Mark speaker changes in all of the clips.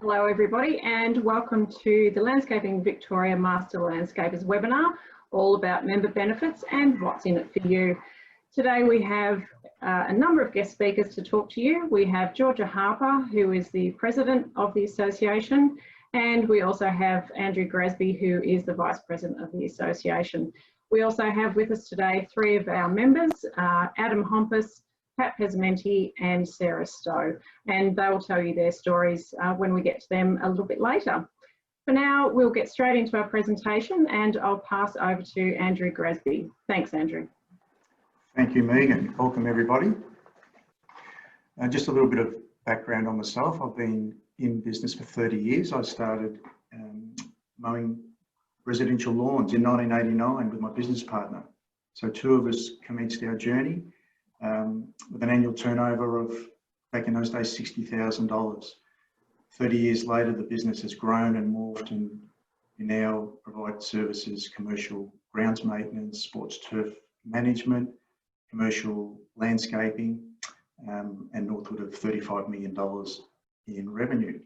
Speaker 1: Hello everybody and welcome to the Landscaping Victoria Master Landscapers webinar, all about member benefits and what's in it for you. Today we have a number of guest speakers to talk to you. We have Georgia Harper, who is the President of the Association, and we also have Andrew Grasby, who is the Vice President of the Association. We also have with us today three of our members, Adam Hompus, Pat Pesamenti and Sarah Stowe, and they will tell you their stories when we get to them a little bit later. For now, we'll get straight into our presentation and I'll pass over to Andrew Grasby. Thanks, Andrew.
Speaker 2: Thank you, Megan. Welcome, everybody. Just a little bit of background on myself. I've been in business for 30 years. I started mowing residential lawns in 1989 with my business partner. So two of us commenced our journey with an annual turnover of, back in those days, $60,000. 30 years later, the business has grown and morphed, and we now provide services, commercial grounds maintenance, sports turf management, commercial landscaping, and northward of $35 million in revenue.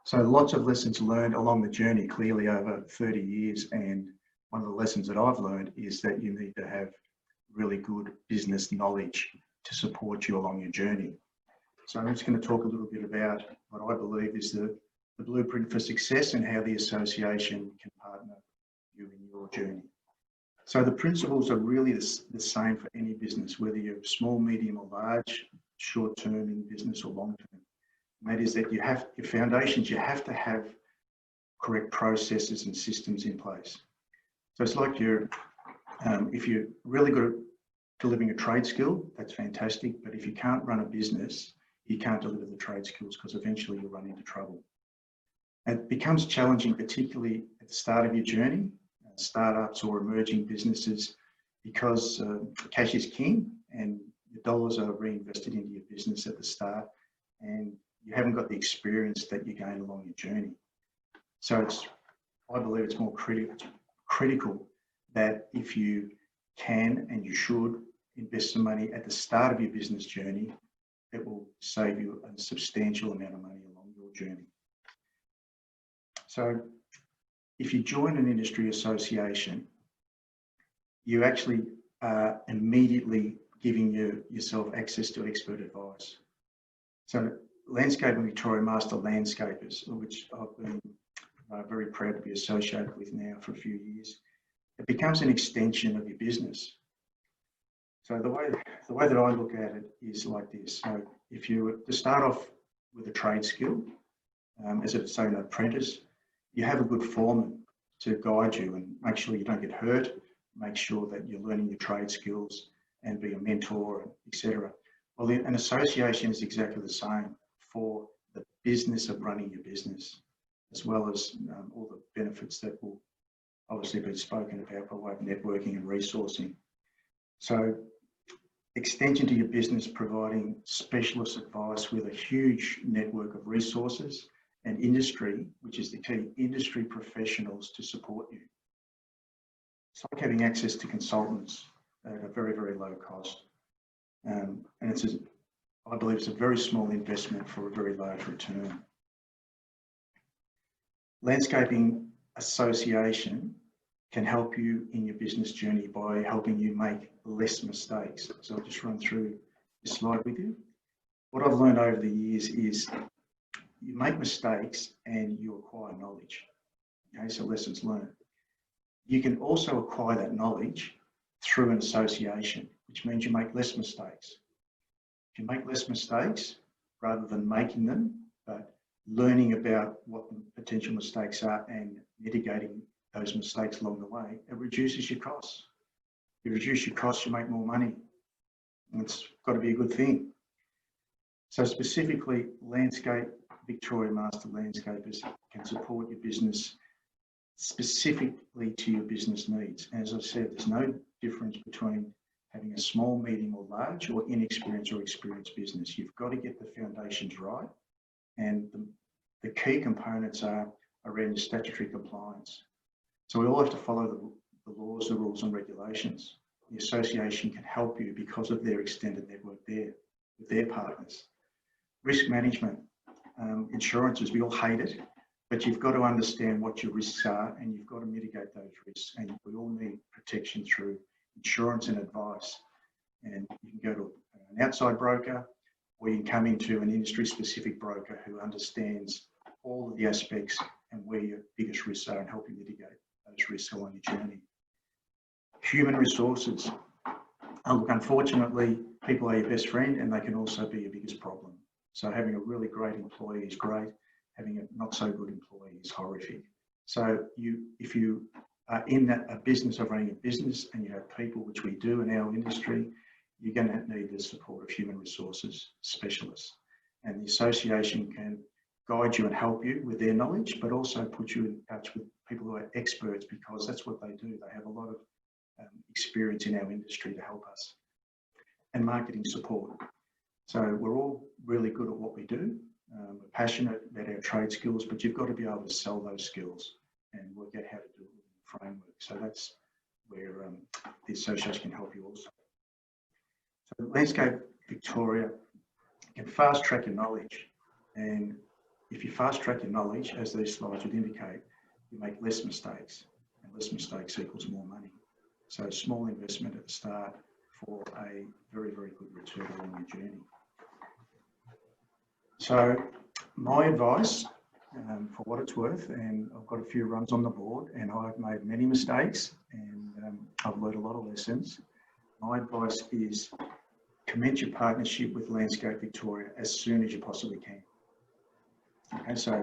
Speaker 2: So lots of lessons learned along the journey, clearly over 30 years. And one of the lessons that I've learned is that you need to have really good business knowledge to support you along your journey. So I'm just going to talk a little bit about what I believe is the blueprint for success and how the association can partner you in your journey. So the principles are really the same for any business, whether you're small, medium or large, short-term in business or long-term. And that is that you have your foundations, you have to have correct processes and systems in place. So it's like if you're really good at delivering a trade skill, that's fantastic. But if you can't run a business, you can't deliver the trade skills because eventually you'll run into trouble. It becomes challenging, particularly at the start of your journey, startups or emerging businesses, because cash is king and your dollars are reinvested into your business at the start, and you haven't got the experience that you gain along your journey. So I believe it's more critical that if you can and you should invest some money at the start of your business journey, it will save you a substantial amount of money along your journey. So if you join an industry association, you actually are immediately giving yourself access to expert advice. So Landscaping Victoria Master Landscapers, which I've been very proud to be associated with now for a few years, it becomes an extension of your business. So the way that I look at it is like this. So if you were to start off with a trade skill, as it's say an apprentice, you have a good foreman to guide you and make sure you don't get hurt, make sure that you're learning your trade skills and be a mentor, etc. Well, an association is exactly the same for the business of running your business, as well as all the benefits that will obviously been spoken about by way of networking and resourcing. So extension to your business, providing specialist advice with a huge network of resources and industry, which is the key, industry professionals to support you. It's like having access to consultants at a very, very low cost. And I believe it's a very small investment for a very large return. Landscaping Association can help you in your business journey by helping you make less mistakes. So I'll just run through this slide with you. What I've learned over the years is you make mistakes and you acquire knowledge. Okay, so lessons learned. You can also acquire that knowledge through an association, which means you make less mistakes. If you make less mistakes, rather than making them, but learning about what the potential mistakes are and mitigating those mistakes along the way, it reduces your costs. You reduce your costs, you make more money. And it's got to be a good thing. So specifically, Landscape Victoria Master Landscapers can support your business specifically to your business needs. And as I said, there's no difference between having a small, medium or large, or inexperienced or experienced business. You've got to get the foundations right. And the key components are around your statutory compliance. So we all have to follow the laws, the rules and regulations. The association can help you because of their extended network there with their partners. Risk management. insurances, we all hate it, but you've got to understand what your risks are and you've got to mitigate those risks. And we all need protection through insurance and advice. And you can go to an outside broker, or you can come into an industry-specific broker who understands all of the aspects and where your biggest risks are and help you mitigate those risks along your journey. Human resources. Look, unfortunately, people are your best friend and they can also be your biggest problem. So having a really great employee is great. Having a not so good employee is horrific. So if you are in a business of running a business and you have people, which we do in our industry, you're going to need the support of human resources specialists. And the association can guide you and help you with their knowledge, but also put you in touch with people who are experts, because that's what they do. They have a lot of experience in our industry to help us. And marketing support. So we're all really good at what we do. We're passionate about our trade skills, but you've got to be able to sell those skills and work out how to do it within the framework. So that's where the association can help you also. So Landscape Victoria can fast track your knowledge. And if you fast track your knowledge, as these slides would indicate, you make less mistakes, and less mistakes equals more money. So small investment at the start for a very, very good return along your journey. So my advice, for what it's worth, and I've got a few runs on the board and I've made many mistakes and I've learned a lot of lessons. My advice is commence your partnership with Landscape Victoria as soon as you possibly can. Okay, so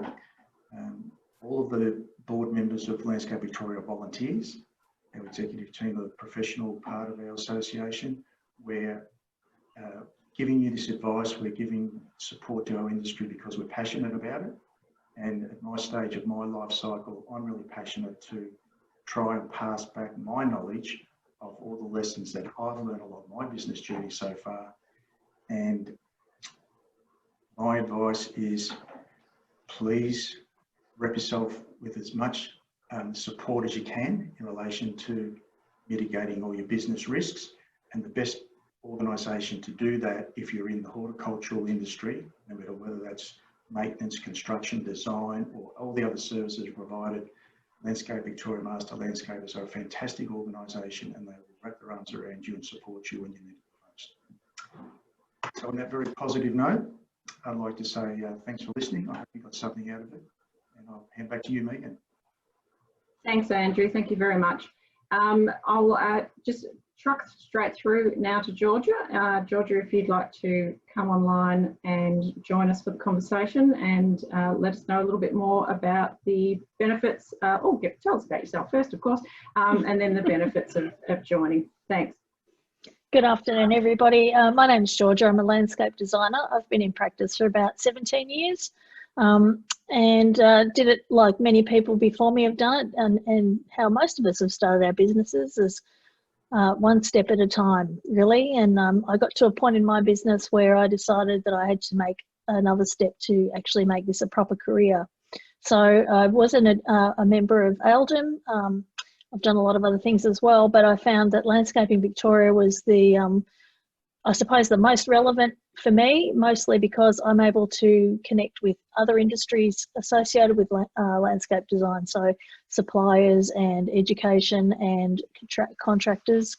Speaker 2: all of the board members of Landscape Victoria are volunteers. Our executive team are the professional part of our association. We're giving you this advice, we're giving support to our industry because we're passionate about it. And at my stage of my life cycle, I'm really passionate to try and pass back my knowledge of all the lessons that I've learned along my business journey so far. And my advice is, please wrap yourself with as much support as you can in relation to mitigating all your business risks. And the best organisation to do that, if you're in the horticultural industry, no matter whether that's maintenance, construction, design, or all the other services provided, Landscape Victoria Master Landscapers are a fantastic organisation and they will wrap their arms around you and support you when you need it most. So on that very positive note, I'd like to say thanks for listening. I hope you got something out of it. And I'll hand back to you, Megan.
Speaker 1: Thanks, Andrew. Thank you very much. I'll just truck straight through now to Georgia. Georgia, if you'd like to come online and join us for the conversation and let us know a little bit more about the benefits. Tell us about yourself first, of course, and then the benefits of joining. Thanks.
Speaker 3: Good afternoon, everybody. My name's Georgia. I'm a landscape designer. I've been in practice for about 17 years and did it like many people before me have done it, and how most of us have started our businesses is one step at a time, really. And I got to a point in my business where I decided that I had to make another step to actually make this a proper career. So I wasn't a member of ALDM. I've done a lot of other things as well, but I found that Landscaping Victoria was the, I suppose, the most relevant for me, mostly because I'm able to connect with other industries associated with landscape design, so suppliers and education and contractors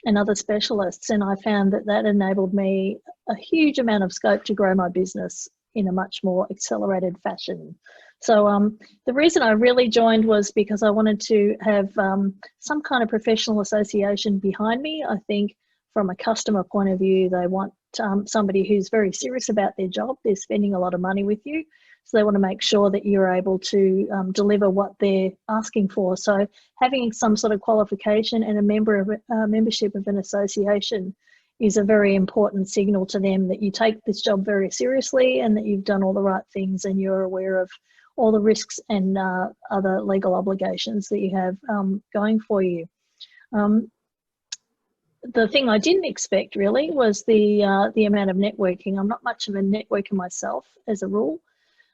Speaker 3: and other specialists. And I found that that enabled me a huge amount of scope to grow my business in a much more accelerated fashion. So the reason I really joined was because I wanted to have some kind of professional association behind me. I think from a customer point of view, they want somebody who's very serious about their job. They're spending a lot of money with you, so they want to make sure that you're able to deliver what they're asking for. So having some sort of qualification and a membership of an association is a very important signal to them that you take this job very seriously and that you've done all the right things and you're aware of all the risks and other legal obligations that you have going for you. The thing I didn't expect really was the amount of networking. I'm not much of a networker myself as a rule,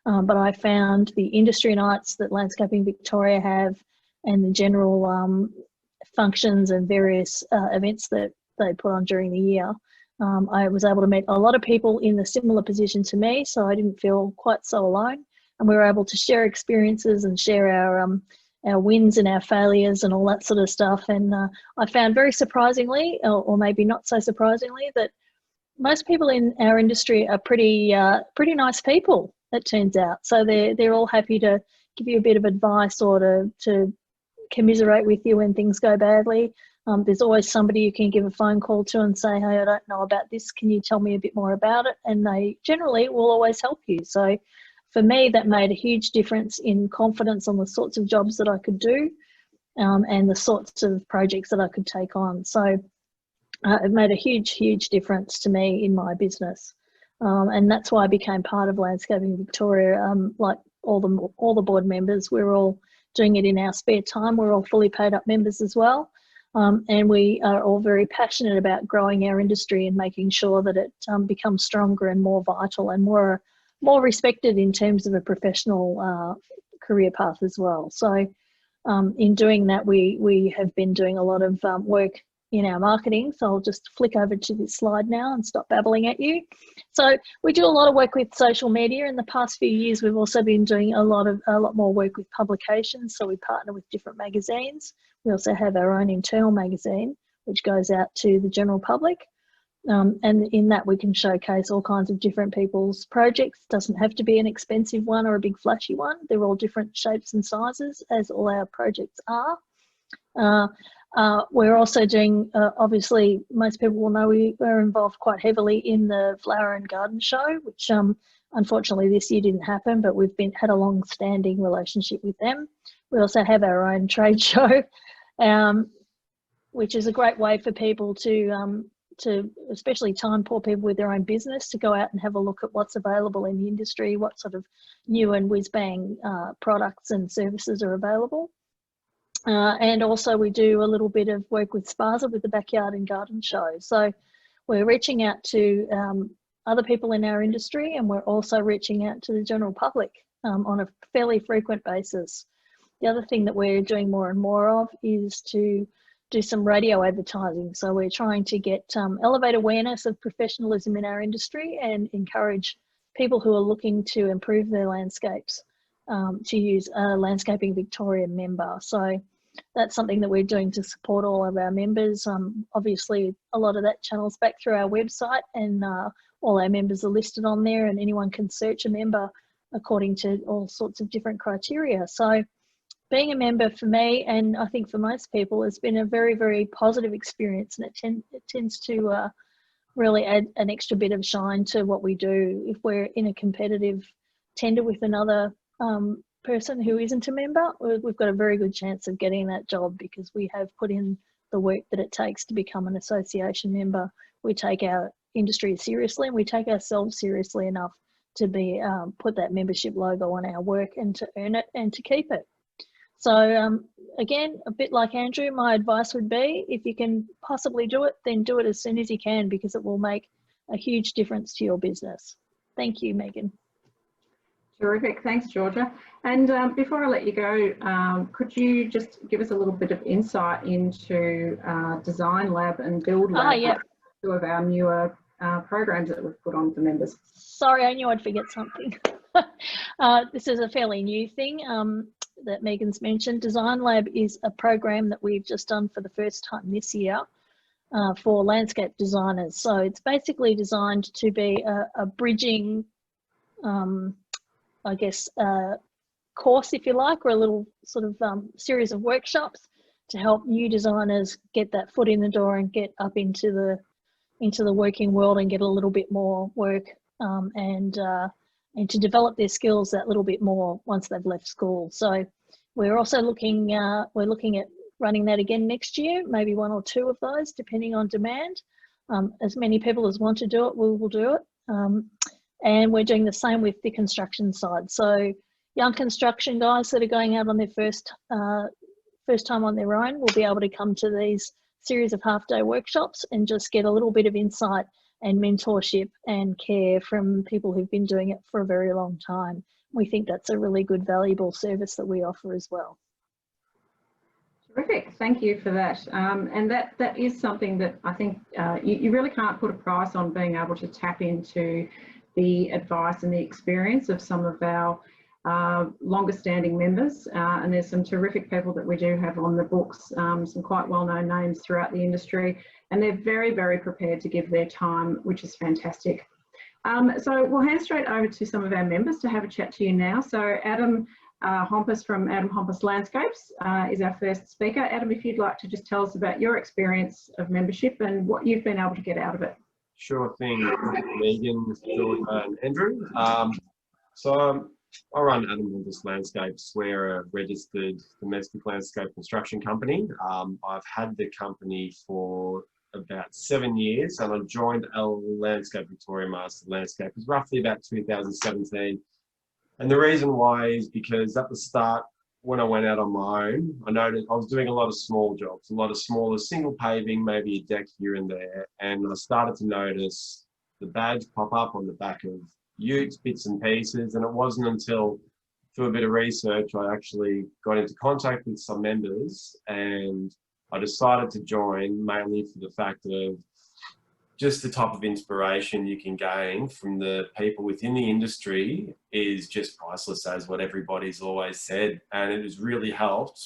Speaker 3: but I found the industry nights that Landscaping Victoria have and the general functions and various events that they put on during the year I was able to meet a lot of people in a similar position to me, so I didn't feel quite so alone. And we were able to share experiences and share our wins and our failures and all that sort of stuff. And I found very surprisingly, or maybe not so surprisingly, that most people in our industry are pretty nice people, it turns out. So they're all happy to give you a bit of advice or to commiserate with you when things go badly. There's always somebody you can give a phone call to and say, hey, I don't know about this. Can you tell me a bit more about it? And they generally will always help you. So for me, that made a huge difference in confidence on the sorts of jobs that I could do and the sorts of projects that I could take on. So it made a huge difference to me in my business. And that's why I became part of Landscaping Victoria. Like all the board members, we're all doing it in our spare time. We're all fully paid up members as well. And we are all very passionate about growing our industry and making sure that it becomes stronger and more vital and more respected in terms of a professional career path as well. So in doing that, we have been doing a lot of work in our marketing. So I'll just flick over to this slide now and stop babbling at you. So we do a lot of work with social media. In the past few years, we've also been doing a lot more work with publications. So we partner with different magazines. We also have our own internal magazine, which goes out to the general public. And in that we can showcase all kinds of different people's projects. It doesn't have to be an expensive one or a big flashy one. They're all different shapes and sizes, as all our projects are. We're also doing, obviously, most people will know we are involved quite heavily in the Flower and Garden Show, which unfortunately this year didn't happen, but we've had a long-standing relationship with them. We also have our own trade show, which is a great way for people to especially time-poor people with their own business, to go out and have a look at what's available in the industry, what sort of new and whiz-bang products and services are available. And also we do a little bit of work with Spaza with the Backyard and Garden Show. So we're reaching out to other people in our industry, and we're also reaching out to the general public on a fairly frequent basis. The other thing that we're doing more and more of is to do some radio advertising. So we're trying to elevate awareness of professionalism in our industry and encourage people who are looking to improve their landscapes to use a Landscaping Victoria member. So that's something that we're doing to support all of our members. Obviously, a lot of that channels back through our website, and all our members are listed on there, and anyone can search a member according to all sorts of different criteria. So being a member for me, and I think for most people, has been a very positive experience, and it tends to really add an extra bit of shine to what we do. If we're in a competitive tender with another person who isn't a member, we've got a very good chance of getting that job, because we have put in the work that it takes to become an association member. We take our industry seriously, and we take ourselves seriously enough to be put that membership logo on our work and to earn it and to keep it. So again, a bit like Andrew, my advice would be, if you can possibly do it, then do it as soon as you can, because it will make a huge difference to your business. Thank you, Megan.
Speaker 1: Terrific, thanks Georgia. And before I let you go, could you just give us a little bit of insight into Design Lab and Build Lab,
Speaker 3: Yeah.
Speaker 1: two of our newer programs that we've put on for members?
Speaker 3: Sorry, I knew I'd forget something. This is a fairly new thing that Megan's mentioned. Design Lab is a program that we've just done for the first time this year for landscape designers. So it's basically designed to be a bridging, I guess, course, if you like, or a little sort of series of workshops to help new designers get that foot in the door and get up into the working world and get a little bit more work and to develop their skills that little bit more once they've left school. So we're also looking at running that again next year, maybe one or two of those, depending on demand. As many people as want to do it, we will do it. And we're doing the same with the construction side. So young construction guys that are going out on their first time on their own will be able to come to these series of half-day workshops and just get a little bit of insight and mentorship and care from people who've been doing it for a very long time. We think that's a really good, valuable service that we offer as well.
Speaker 1: Terrific, thank you for that. And that is something that I think you really can't put a price on, being able to tap into the advice and the experience of some of our longer standing members. And there's some terrific people that we do have on the books, some quite well-known names throughout the industry, and they're very, very prepared to give their time, which is fantastic. So we'll hand straight over to some of our members to have a chat to you now. So Adam Hompus from Adam Hompus Landscapes is our first speaker. Adam, if you'd like to just tell us about your experience of membership and what you've been able to get out of it.
Speaker 4: Sure thing, Megan, Georgia and Andrew. So I run Adam Hompus Landscapes. We're a registered domestic landscape construction company. I've had the company for about 7 years, and I joined Landscape Victoria Master Landscapers roughly about 2017. And the reason why is because at the start, when I went out on my own, I noticed I was doing a lot of small jobs, a lot of smaller single paving, maybe a deck here and there. And I started to notice the badge pop up on the back of utes, bits and pieces. And it wasn't until through a bit of research, I actually got into contact with some members, and I decided to join mainly for the fact of just the type of inspiration you can gain from the people within the industry is just priceless, as what everybody's always said. And it has really helped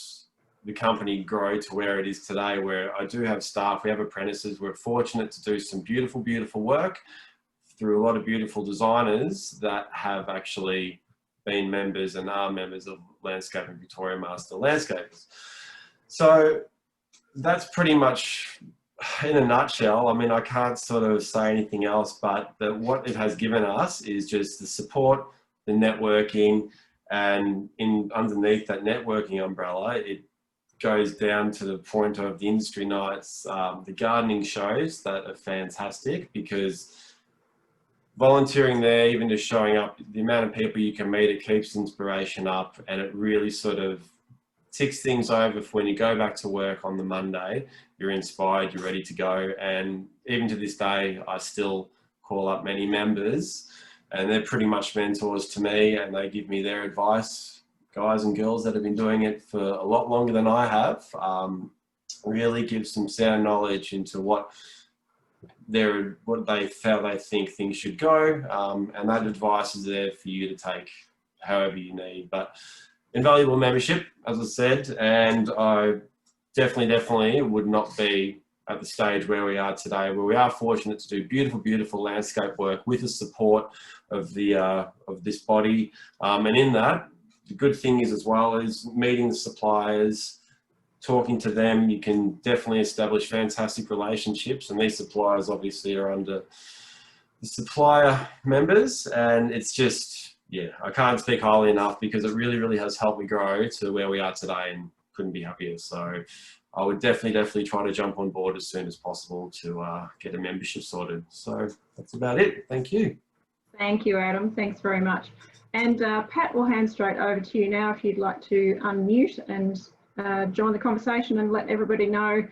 Speaker 4: the company grow to where it is today, where I do have staff, we have apprentices. We're fortunate to do some beautiful, beautiful work through a lot of beautiful designers that have actually been members and are members of Landscaping Victoria Master Landscapers. So that's pretty much in a nutshell. I mean, I can't sort of say anything else, but that what it has given us is just the support, the networking, and underneath that networking umbrella, it goes down to the point of the industry nights, the gardening shows that are fantastic, because volunteering there, even just showing up, the amount of people you can meet, it keeps inspiration up, and it really sort of ticks things over for when you go back to work on the Monday. You're inspired, you're ready to go. And even to this day, I still call up many members, and they're pretty much mentors to me, and they give me their advice. Guys and girls that have been doing it for a lot longer than I have, really give some sound knowledge into what they think things should go, and that advice is there for you to take however you need. But invaluable membership, as I said, and I definitely would not be at the stage where we are today, where we are fortunate to do beautiful, beautiful landscape work with the support of the of this body. And in that, the good thing is as well is meeting the suppliers, talking to them. You can definitely establish fantastic relationships, and these suppliers obviously are under the supplier members, and it's just, yeah, I can't speak highly enough, because it really, really has helped me grow to where we are today, and couldn't be happier. So I would definitely try to jump on board as soon as possible to get a membership sorted. So that's about it. Thank you.
Speaker 1: Thank you, Adam. Thanks very much. And Pat, we'll hand straight over to you now if you'd like to unmute and join the conversation and let everybody know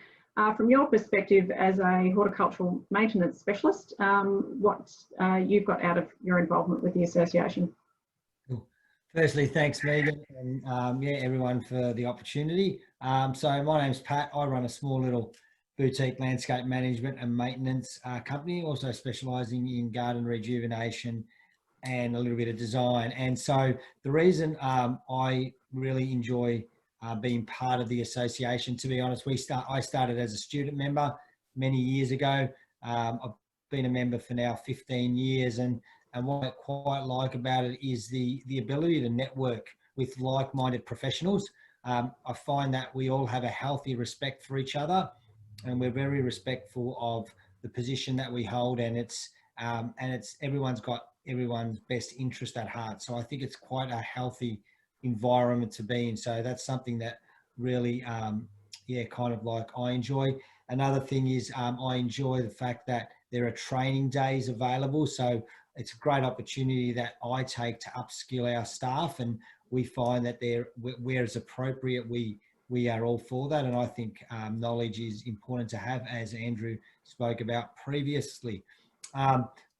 Speaker 1: from your perspective as a horticultural maintenance specialist, what you've got out of your involvement with the association.
Speaker 5: Cool. Firstly, thanks Megan, and yeah, everyone for the opportunity. So my name's Pat. I run a small little boutique landscape management and maintenance company, also specialising in garden rejuvenation and a little bit of design. And so the reason I really enjoy being part of the association, to be honest, I started as a student member many years ago. I've been a member for now 15 years, and what I quite like about it is the ability to network with like-minded professionals. I find that we all have a healthy respect for each other, and we're very respectful of the position that we hold, and it's everyone's got everyone's best interest at heart. So I think it's quite a healthy environment to be in. So that's something that really, yeah, kind of like I enjoy. Another thing is I enjoy the fact that there are training days available. So it's a great opportunity that I take to upskill our staff, and we find that where it's appropriate, we are all for that. And I think knowledge is important to have, as Andrew spoke about previously.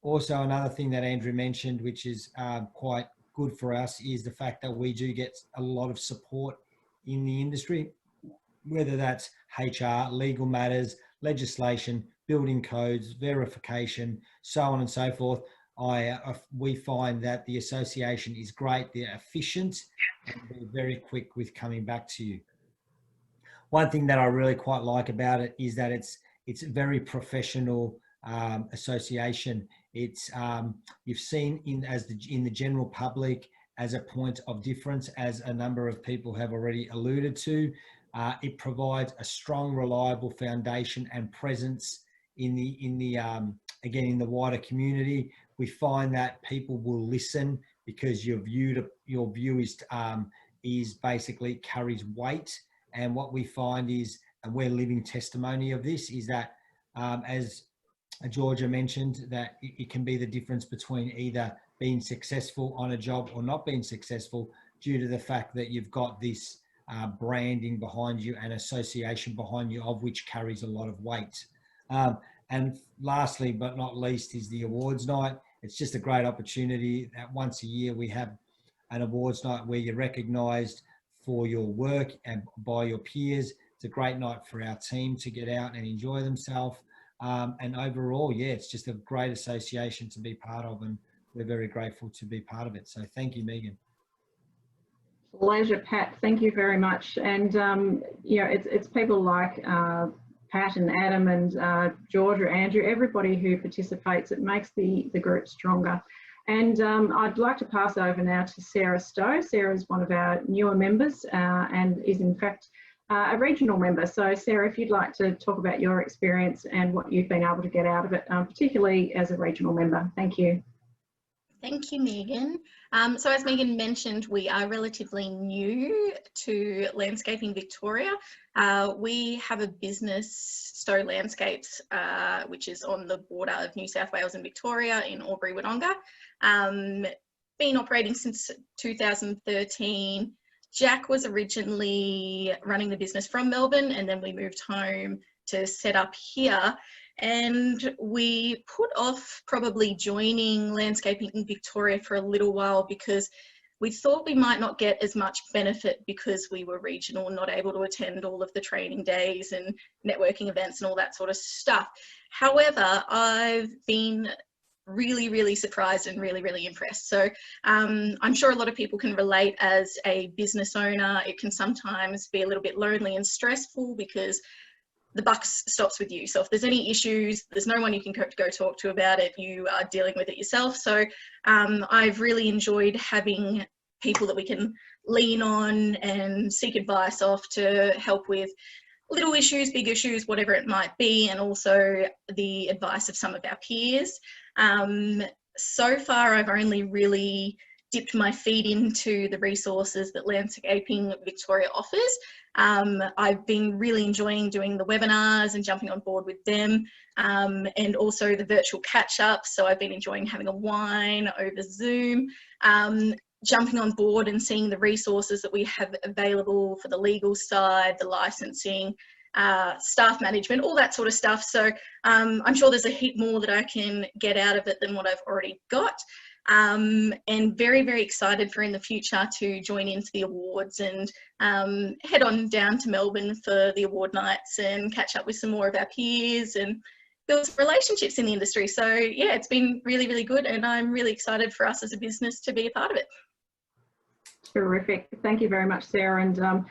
Speaker 5: Also, another thing that Andrew mentioned, which is quite good for us, is the fact that we do get a lot of support in the industry. whether that's HR, legal matters, legislation, building codes, verification, so on and so forth. We find that the association is great, they're efficient, and they're very quick with coming back to you. One thing that I really quite like about it is that it's a very professional association. It's you've seen in the general public as a point of difference, as a number of people have already alluded to. It provides a strong, reliable foundation and presence in the wider community. We find that people will listen because your view is basically carries weight. And what we find is, and we're living testimony of this, is that as Georgia mentioned, that it can be the difference between either being successful on a job or not being successful, due to the fact that you've got this branding behind you and association behind you, of which carries a lot of weight. And lastly, but not least, is the awards night. It's just a great opportunity that once a year we have an awards night where you're recognised for your work and by your peers. It's a great night for our team to get out and enjoy themselves. And overall, yeah, it's just a great association to be part of, and we're very grateful to be part of it. So thank you, Megan.
Speaker 1: Pleasure, Pat. Thank you very much. And you know, it's people like Pat and Adam and Georgia, Andrew, everybody who participates. It makes the group stronger. And I'd like to pass over now to Sarah Stowe. Sarah is one of our newer members and is in fact a regional member. So Sarah, if you'd like to talk about your experience and what you've been able to get out of it, particularly as a regional member. Thank you.
Speaker 6: Thank you, Megan. So as Megan mentioned, we are relatively new to Landscaping Victoria. We have a business, Stowe Landscapes, which is on the border of New South Wales and Victoria in Albury-Wodonga. Been operating since 2013. Jack was originally running the business from Melbourne, and then we moved home to set up here. And we put off probably joining Landscaping in Victoria for a little while because we thought we might not get as much benefit because we were regional and not able to attend all of the training days and networking events and all that sort of stuff. However, I've been really, really surprised and really, really impressed. So I'm sure a lot of people can relate. As a business owner, it can sometimes be a little bit lonely and stressful because the buck stops with you. So if there's any issues, there's no one you can go talk to about it. You are dealing with it yourself. So I've really enjoyed having people that we can lean on and seek advice off to help with little issues, big issues, whatever it might be, and also the advice of some of our peers. So far, I've only really dipped my feet into the resources that Landscaping Victoria offers. I've been really enjoying doing the webinars and jumping on board with them, and also the virtual catch-ups. So I've been enjoying having a wine over Zoom, jumping on board and seeing the resources that we have available for the legal side, the licensing, staff management, all that sort of stuff. So I'm sure there's a heap more that I can get out of it than what I've already got. And very, very excited for in the future to join into the awards and head on down to Melbourne for the award nights and catch up with some more of our peers and build some relationships in the industry. So yeah, it's been really, really good, and I'm really excited for us as a business to be a part of it.
Speaker 1: Terrific. Thank you very much, Sarah. And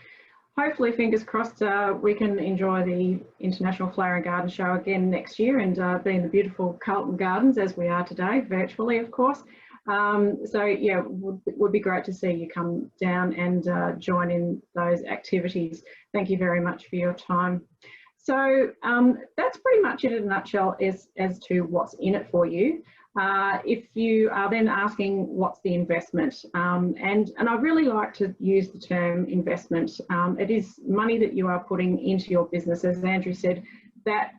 Speaker 1: hopefully, fingers crossed, we can enjoy the International Flower and Garden Show again next year and be in the beautiful Carlton Gardens as we are today, virtually, of course. So yeah, would be great to see you come down and join in those activities. Thank you very much for your time. So that's pretty much it in a nutshell as to what's in it for you. If you are then asking what's the investment, and I really like to use the term investment. It is money that you are putting into your business. As Andrew said, that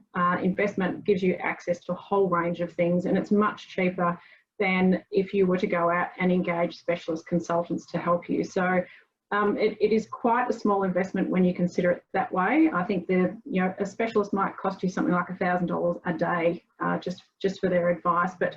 Speaker 1: investment gives you access to a whole range of things, and it's much cheaper than if you were to go out and engage specialist consultants to help you. So it is quite a small investment when you consider it that way. I think a specialist might cost you something like $1,000 a day just for their advice, but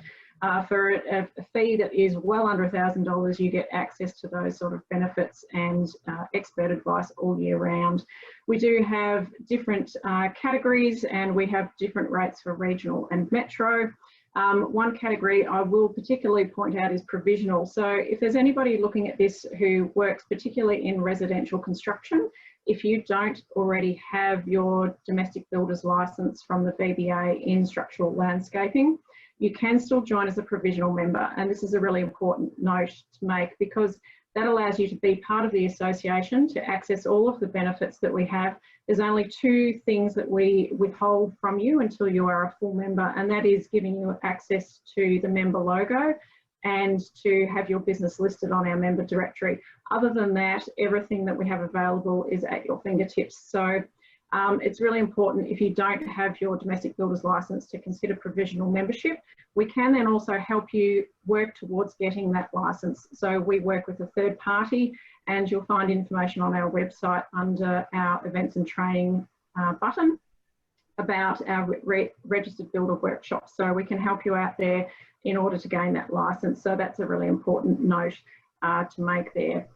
Speaker 1: For a fee that is well under $1,000, you get access to those sort of benefits and expert advice all year round. We do have different categories, and we have different rates for regional and metro. One category I will particularly point out is provisional. So if there's anybody looking at this who works particularly in residential construction, if you don't already have your domestic builder's licence from the VBA in structural landscaping, you can still join as a provisional member. And this is a really important note to make, because that allows you to be part of the association, to access all of the benefits that we have. There's only 2 things that we withhold from you until you are a full member, and that is giving you access to the member logo and to have your business listed on our member directory. Other than that, everything that we have available is at your fingertips. So it's really important, if you don't have your domestic builder's license, to consider provisional membership. We can then also help you work towards getting that license. So we work with a third party, and you'll find information on our website under our events and training button about our registered builder workshops. So we can help you out there in order to gain that license. So that's a really important note to make there.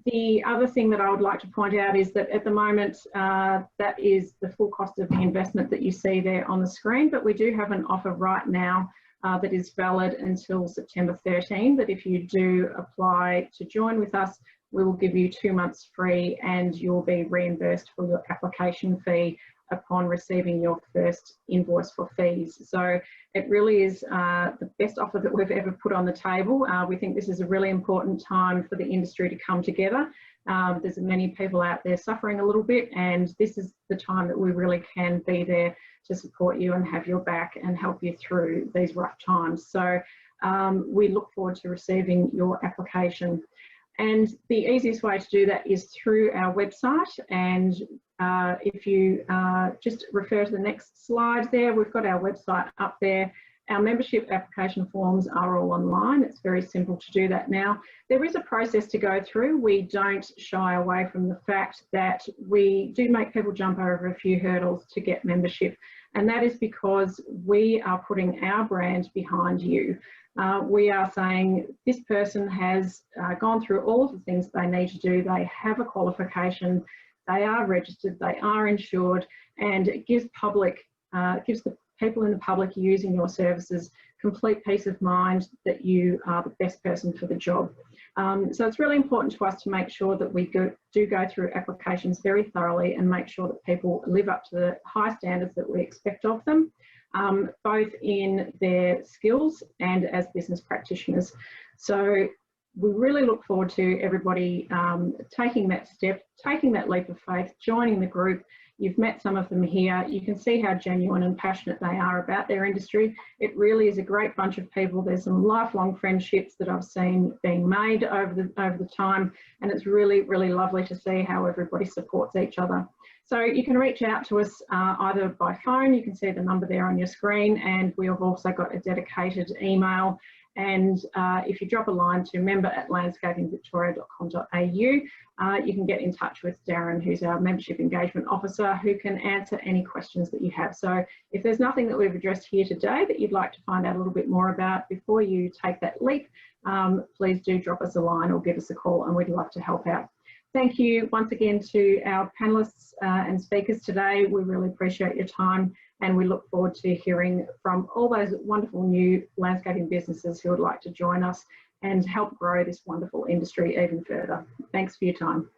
Speaker 1: The other thing that I would like to point out is that at the moment, that is the full cost of the investment that you see there on the screen, but we do have an offer right now that is valid until September 13, that if you do apply to join with us, we will give you 2 months free, and you'll be reimbursed for your application fee upon receiving your first invoice for fees. So it really is the best offer that we've ever put on the table. We think this is a really important time for the industry to come together. There's many people out there suffering a little bit, and this is the time that we really can be there to support you and have your back and help you through these rough times. So we look forward to receiving your application. And the easiest way to do that is through our website. And if you just refer to the next slide there, we've got our website up there. Our membership application forms are all online. It's very simple to do that now. There is a process to go through. We don't shy away from the fact that we do make people jump over a few hurdles to get membership. And that is because we are putting our brand behind you. We are saying this person has gone through all of the things they need to do. They have a qualification, they are registered, they are insured, and it gives the people in the public using your services complete peace of mind that you are the best person for the job. So it's really important to us to make sure that we do go through applications very thoroughly and make sure that people live up to the high standards that we expect of them, both in their skills and as business practitioners. So we really look forward to everybody taking that step, taking that leap of faith, joining the group. You've met some of them here. You can see how genuine and passionate they are about their industry. It really is a great bunch of people. There's some lifelong friendships that I've seen being made over the time, and it's really, really lovely to see how everybody supports each other. So you can reach out to us either by phone. You can see the number there on your screen, and we have also got a dedicated email. And if you drop a line to member@landscapingvictoria.com.au, you can get in touch with Darren, who's our Membership Engagement Officer, who can answer any questions that you have. So if there's nothing that we've addressed here today that you'd like to find out a little bit more about before you take that leap, please do drop us a line or give us a call, and we'd love to help out. Thank you once again to our panellists and speakers today. We really appreciate your time, and we look forward to hearing from all those wonderful new landscaping businesses who would like to join us and help grow this wonderful industry even further. Thanks for your time.